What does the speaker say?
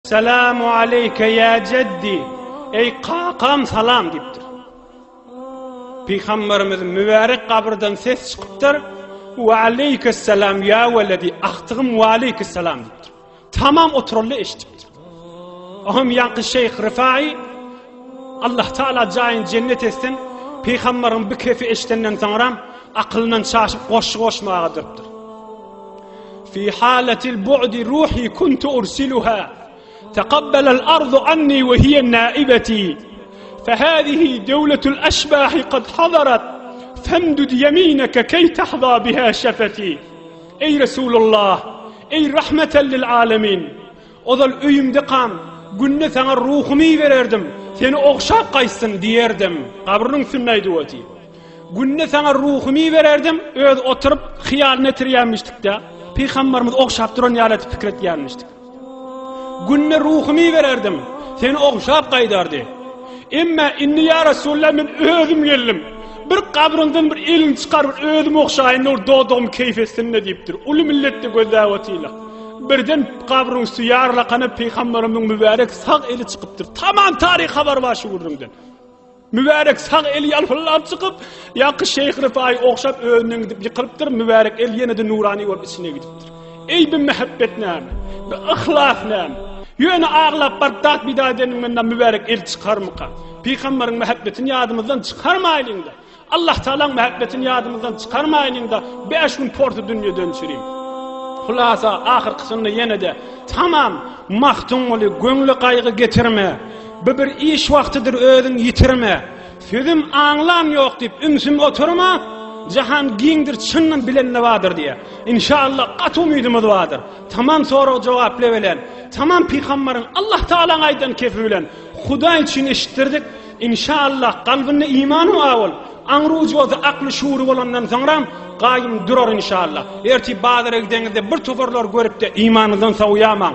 Selamu aleyke ya ceddi. Ey kakam salam diptir. Peygamberimizin mübarek kabrdan ses çıkıptır. Ve aleykesselam ya veledi. Ahtığım ve aleykesselam diptir. Tamam oturullu eşitiptir. Ahım yankı Şeyh Rifai Allah Teala cayın cennet etsin. Peygamberin bir kefi eşitenden sonra akılından şaşıp koşmağa dırptır. Fi haletil bu'di ruhi kuntu ursiluha. تقبل الأرض عني وهي نائبتي فهذه دولة الأشباح قد حضرت فامدد يمينك كي تحظى بها شفتي. Ey Resulullah, ey rahmeten lil alemin. Odal öyümde kam, günne sana ruhumu verirdim, seni okşap kaysın diyerdim. Kabrının sünnaydı o ti. Günne sana ruhumu verirdim, öyle oturup hıyal netiryenmiştik de, Peygamberimiz okşap duran yalet fikret yenmiştik. Günne ruhumu verirdim, seni okşap kaydardı. Emme inni ya Resulullah men özüm geldim. Bir kabrından bir elin çıkarıp özüm okşayın, or doğduğum keyfetsinne deyiptir. Ulu millette gözavatiyle. Birden kabrın üstü yarlaqanı Peygamberimin mübarek sağ eli çıkıptır. Tamam tarih haber var şu gurrumdan. Mübarek sağ eli yalfırlar çıkıp, yakı Şeyh Rifai okşap önünden gidip yıkılıptır. Mübarek el yine de nurani olup içine gidiptir. Ey bir mehabbet nâmi, bir ıhlaf nâmi. Yöne ağlap bardak bidadenin menden mübarek el çıkar mı ka? Peygamberin mehabbetini yadımızdan çıkarmayın da. Allah Teala'nın mehabbetini yadımızdan çıkarmayın da. 5 gün portu dünya dönüşüreyim. Hulasa ahir kısmında yine de tamam mahtun olu gönlü kaygı getirme. Bir iş vaktidir ödün yitirme. Sözüm anlam yok deyip ümsüm oturma. Cihan giyindir çınnan bilen ne vardır diye. İnşallah kat umidimiz vardır. Tamam sonra o cevap levelen. Tamam Peygamberin Allah Teala'nın aydan kefilen. Huda için eşittirdik. İnşallah kalbine imanı avul. Anrucu oldu aklı şuuru olandan sonra gayim durur inşallah. Erti bazıları gidenize bir toparlar görüp de imanınızdan savuyamam.